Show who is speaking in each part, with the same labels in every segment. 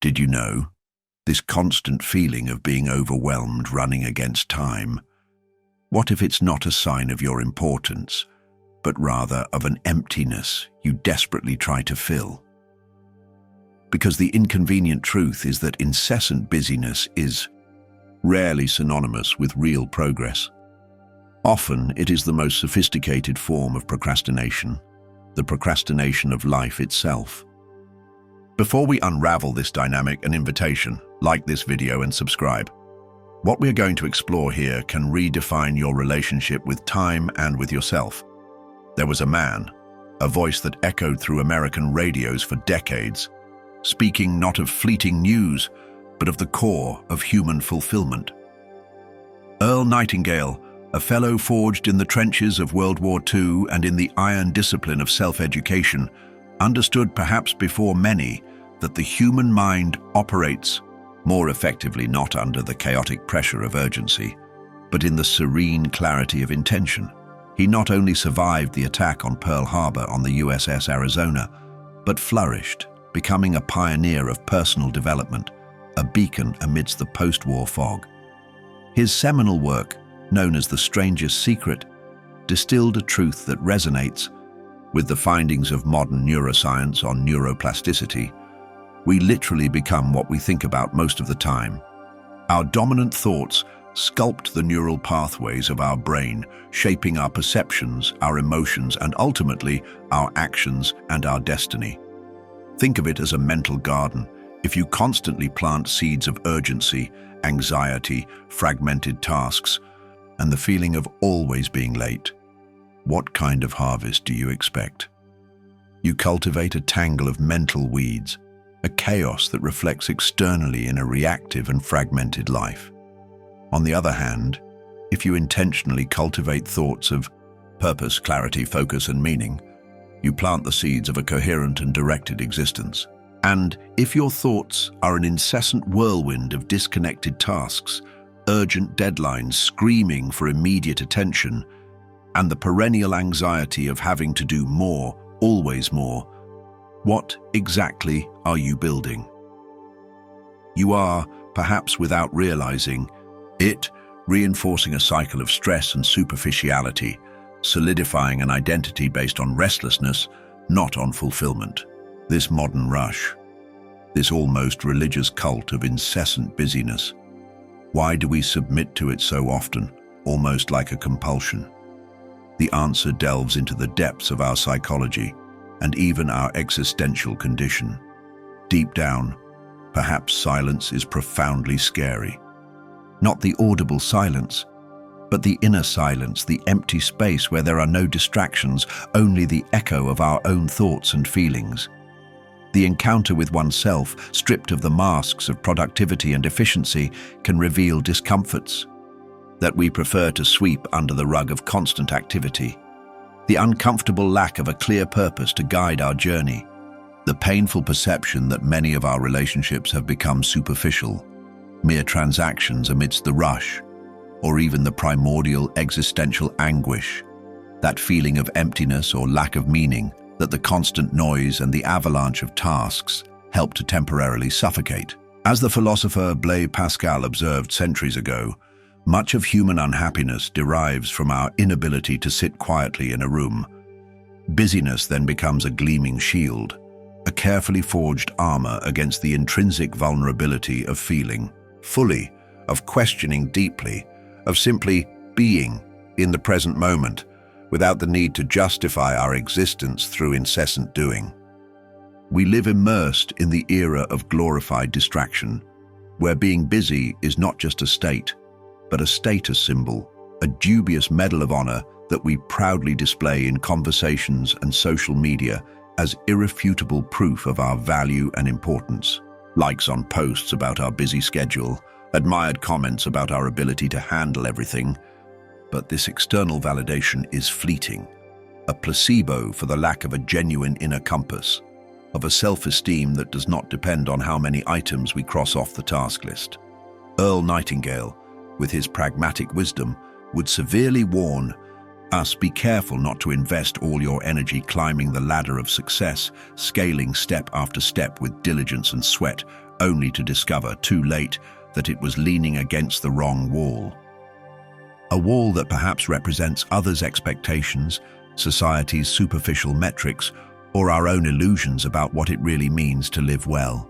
Speaker 1: Did you know? This constant feeling of being overwhelmed, running against time. What if it's not a sign of your importance, but rather of an emptiness you desperately try to fill? Because the inconvenient truth is that incessant busyness is rarely synonymous with real progress. Often, it is the most sophisticated form of procrastination, the procrastination of life itself. Before we unravel this dynamic, an invitation: like this video and subscribe. What we're going to explore here can redefine your relationship with time and with yourself. There was a man, a voice that echoed through American radios for decades, speaking not of fleeting news, but of the core of human fulfillment. Earl Nightingale, a fellow forged in the trenches of World War II and in the iron discipline of self-education, understood perhaps before many that the human mind operates more effectively not under the chaotic pressure of urgency, but in the serene clarity of intention. He not only survived the attack on Pearl Harbor on the USS Arizona, but flourished, becoming a pioneer of personal development, a beacon amidst the post-war fog. His seminal work, known as The Strangest Secret, distilled a truth that resonates with the findings of modern neuroscience on neuroplasticity. We literally become what we think about most of the time. Our dominant thoughts sculpt the neural pathways of our brain, shaping our perceptions, our emotions, and ultimately our actions and our destiny. Think of it as a mental garden. If you constantly plant seeds of urgency, anxiety, fragmented tasks, and the feeling of always being late, what kind of harvest do you expect? You cultivate a tangle of mental weeds, a chaos that reflects externally in a reactive and fragmented life. On the other hand, if you intentionally cultivate thoughts of purpose, clarity, focus, and meaning, you plant the seeds of a coherent and directed existence. And if your thoughts are an incessant whirlwind of disconnected tasks, urgent deadlines screaming for immediate attention, and the perennial anxiety of having to do more, always more, what exactly are you building? You are, perhaps without realizing it, reinforcing a cycle of stress and superficiality, solidifying an identity based on restlessness, not on fulfillment. This modern rush, this almost religious cult of incessant busyness, why do we submit to it so often, almost like a compulsion? The answer delves into the depths of our psychology and even our existential condition. Deep down, perhaps silence is profoundly scary. Not the audible silence, but the inner silence, the empty space where there are no distractions, only the echo of our own thoughts and feelings. The encounter with oneself, stripped of the masks of productivity and efficiency, can reveal discomforts that we prefer to sweep under the rug of constant activity. The uncomfortable lack of a clear purpose to guide our journey. The painful perception that many of our relationships have become superficial, mere transactions amidst the rush, or even the primordial existential anguish, that feeling of emptiness or lack of meaning that the constant noise and the avalanche of tasks help to temporarily suffocate. As the philosopher Blaise Pascal observed centuries ago, much of human unhappiness derives from our inability to sit quietly in a room. Busyness then becomes a gleaming shield, a carefully forged armor against the intrinsic vulnerability of feeling fully, of questioning deeply, of simply being in the present moment, without the need to justify our existence through incessant doing. We live immersed in the era of glorified distraction, where being busy is not just a state, but a status symbol, a dubious medal of honor that we proudly display in conversations and social media as irrefutable proof of our value and importance. Likes on posts about our busy schedule, admired comments about our ability to handle everything. But this external validation is fleeting, a placebo for the lack of a genuine inner compass, of a self-esteem that does not depend on how many items we cross off the task list. Earl Nightingale, with his pragmatic wisdom, would severely warn us, be careful not to invest all your energy climbing the ladder of success, scaling step after step with diligence and sweat, only to discover too late that it was leaning against the wrong wall. A wall that perhaps represents others' expectations, society's superficial metrics, or our own illusions about what it really means to live well.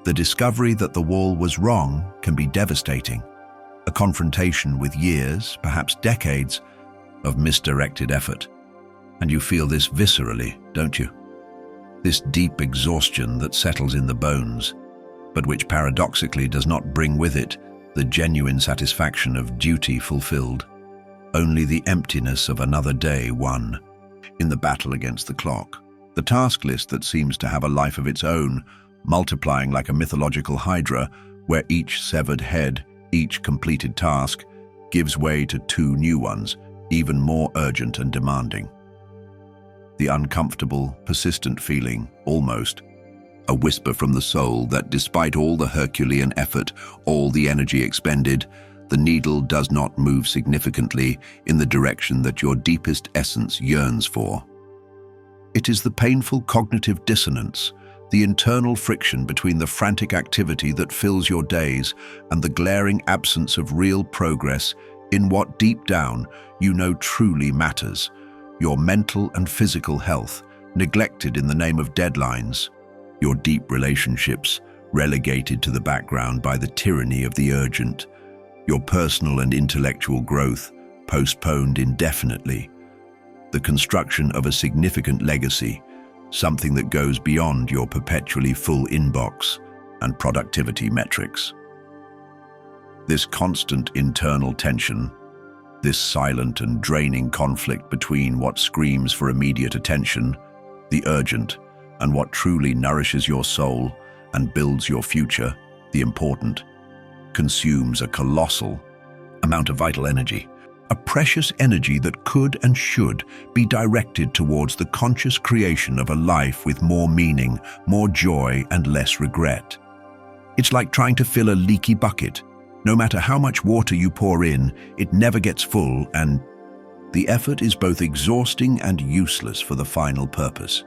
Speaker 1: The discovery that the wall was wrong can be devastating, a confrontation with years, perhaps decades, of misdirected effort. And you feel this viscerally, don't you? This deep exhaustion that settles in the bones, but which paradoxically does not bring with it the genuine satisfaction of duty fulfilled, only the emptiness of another day won. In the battle against the clock, the task list that seems to have a life of its own, multiplying like a mythological hydra, where each severed head, each completed task, gives way to two new ones, even more urgent and demanding. The uncomfortable, persistent feeling, almost a whisper from the soul that despite all the Herculean effort, all the energy expended, the needle does not move significantly in the direction that your deepest essence yearns for. It is the painful cognitive dissonance, the internal friction between the frantic activity that fills your days and the glaring absence of real progress in what deep down you know truly matters, your mental and physical health, neglected in the name of deadlines, your deep relationships relegated to the background by the tyranny of the urgent, your personal and intellectual growth postponed indefinitely, the construction of a significant legacy, something that goes beyond your perpetually full inbox and productivity metrics. This constant internal tension, this silent and draining conflict between what screams for immediate attention, the urgent, and what truly nourishes your soul and builds your future, the important, consumes a colossal amount of vital energy, a precious energy that could and should be directed towards the conscious creation of a life with more meaning, more joy, and less regret. It's like trying to fill a leaky bucket. No matter how much water you pour in, it never gets full, and the effort is both exhausting and useless for the final purpose.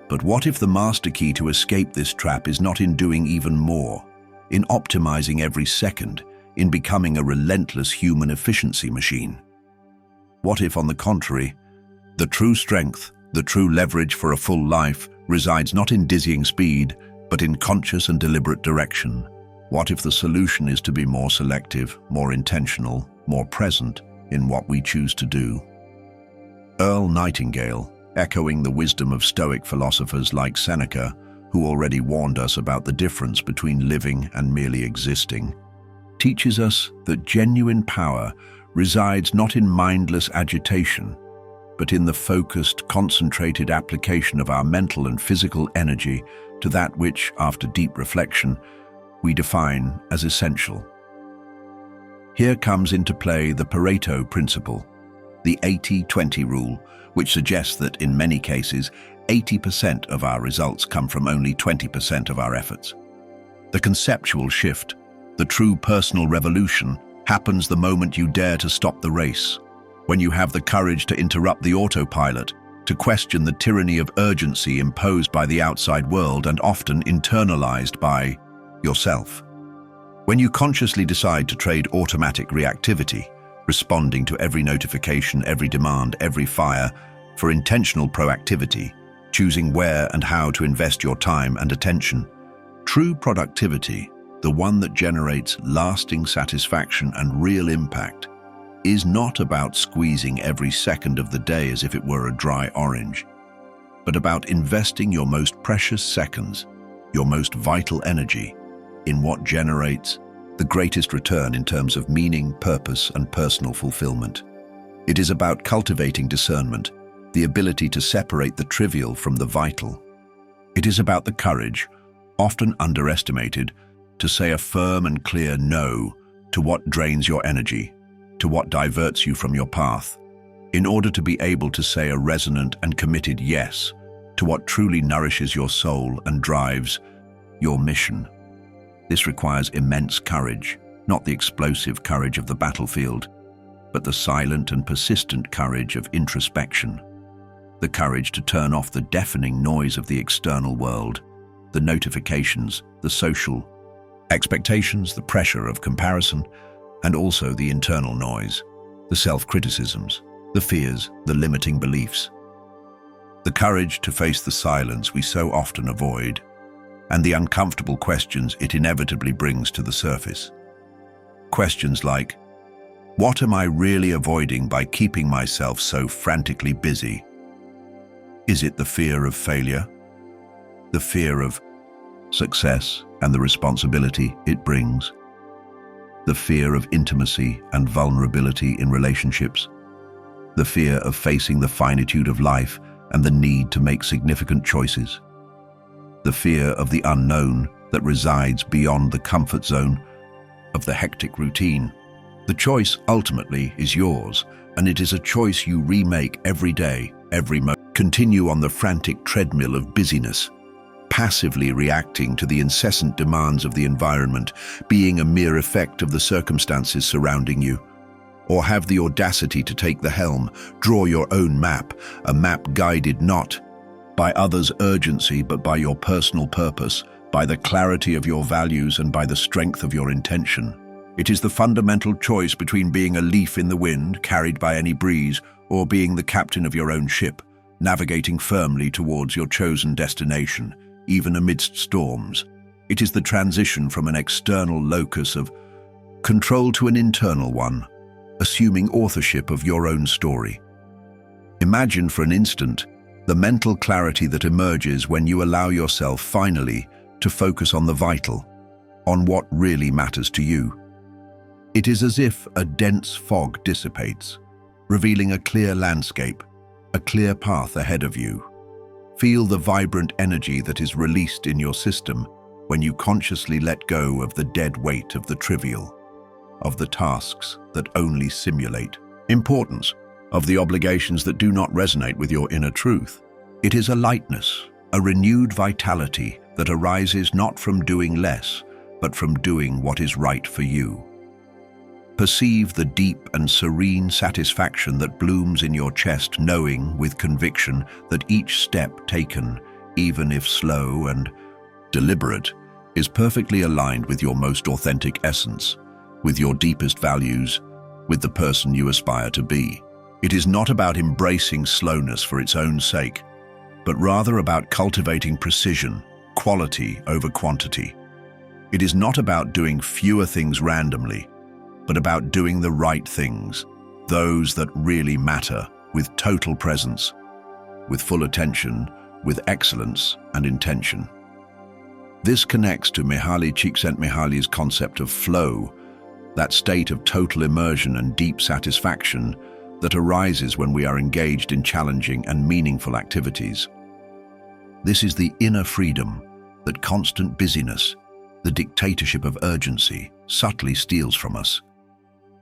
Speaker 1: But what if the master key to escape this trap is not in doing even more, in optimizing every second, in becoming a relentless human efficiency machine? What if, on the contrary, the true strength, the true leverage for a full life resides not in dizzying speed, but in conscious and deliberate direction? What if the solution is to be more selective, more intentional, more present in what we choose to do? Earl Nightingale, echoing the wisdom of Stoic philosophers like Seneca, who already warned us about the difference between living and merely existing, teaches us that genuine power resides not in mindless agitation, but in the focused, concentrated application of our mental and physical energy to that which, after deep reflection, we define as essential. Here comes into play the Pareto principle, the 80-20 rule, which suggests that in many cases, 80% of our results come from only 20% of our efforts. The conceptual shift, the true personal revolution, happens the moment you dare to stop the race, when you have the courage to interrupt the autopilot, to question the tyranny of urgency imposed by the outside world and often internalized by yourself. When you consciously decide to trade automatic reactivity, responding to every notification, every demand, every fire, for intentional proactivity, choosing where and how to invest your time and attention, true productivity, the one that generates lasting satisfaction and real impact, is not about squeezing every second of the day as if it were a dry orange, but about investing your most precious seconds, your most vital energy, in what generates the greatest return in terms of meaning, purpose, and personal fulfillment. It is about cultivating discernment, the ability to separate the trivial from the vital. It is about the courage, often underestimated, to say a firm and clear no to what drains your energy, to what diverts you from your path, in order to be able to say a resonant and committed yes to what truly nourishes your soul and drives your mission. This requires immense courage, not the explosive courage of the battlefield, but the silent and persistent courage of introspection, the courage to turn off the deafening noise of the external world, the notifications, the social expectations, the pressure of comparison, and also the internal noise, the self-criticisms, the fears, the limiting beliefs. The courage to face the silence we so often avoid, and the uncomfortable questions it inevitably brings to the surface. Questions like, what am I really avoiding by keeping myself so frantically busy? Is it the fear of failure? The fear of success and the responsibility it brings? The fear of intimacy and vulnerability in relationships? The fear of facing the finitude of life and the need to make significant choices? The fear of the unknown that resides beyond the comfort zone of the hectic routine? The choice ultimately is yours, and it is a choice you remake every day, every moment. Continue on the frantic treadmill of busyness, passively reacting to the incessant demands of the environment, being a mere effect of the circumstances surrounding you. Or have the audacity to take the helm, draw your own map, a map guided not by others' urgency but by your personal purpose, by the clarity of your values and by the strength of your intention. It is the fundamental choice between being a leaf in the wind, carried by any breeze, or being the captain of your own ship, navigating firmly towards your chosen destination, even amidst storms. It is the transition from an external locus of control to an internal one, assuming authorship of your own story. Imagine for an instant the mental clarity that emerges when you allow yourself finally to focus on the vital, on what really matters to you. It is as if a dense fog dissipates, revealing a clear landscape, a clear path ahead of you. Feel the vibrant energy that is released in your system when you consciously let go of the dead weight of the trivial, of the tasks that only simulate importance, of the obligations that do not resonate with your inner truth. It is a lightness, a renewed vitality that arises not from doing less, but from doing what is right for you. Perceive the deep and serene satisfaction that blooms in your chest, knowing with conviction that each step taken, even if slow and deliberate, is perfectly aligned with your most authentic essence, with your deepest values, with the person you aspire to be. It is not about embracing slowness for its own sake, but rather about cultivating precision, quality over quantity. It is not about doing fewer things randomly, but about doing the right things, those that really matter, with total presence, with full attention, with excellence and intention. This connects to Mihaly Csikszentmihalyi's concept of flow, that state of total immersion and deep satisfaction that arises when we are engaged in challenging and meaningful activities. This is the inner freedom that constant busyness, the dictatorship of urgency, subtly steals from us.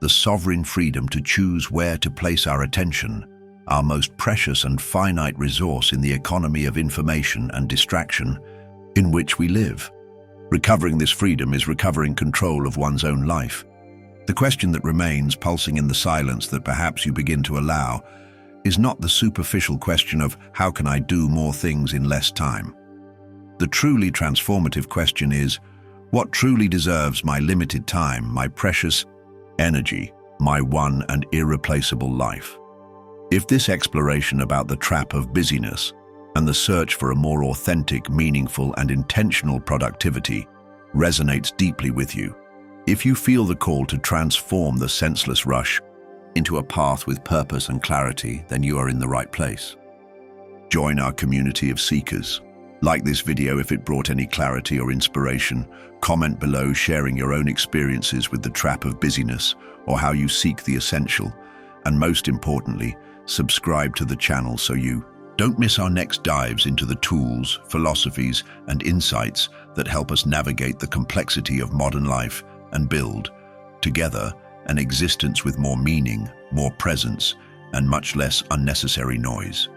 Speaker 1: The sovereign freedom to choose where to place our attention, our most precious and finite resource in the economy of information and distraction in which we live. Recovering this freedom is recovering control of one's own life. The question that remains pulsing in the silence that perhaps you begin to allow is not the superficial question of how can I do more things in less time. The truly transformative question is, what truly deserves my limited time, my precious energy, my one and irreplaceable life? If this exploration about the trap of busyness and the search for a more authentic, meaningful, and intentional productivity resonates deeply with you, if you feel the call to transform the senseless rush into a path with purpose and clarity, then you are in the right place. Join our community of seekers. Like this video if it brought any clarity or inspiration. Comment below sharing your own experiences with the trap of busyness or how you seek the essential. And most importantly, subscribe to the channel so you don't miss our next dives into the tools, philosophies, and insights that help us navigate the complexity of modern life and build, together, an existence with more meaning, more presence, and much less unnecessary noise.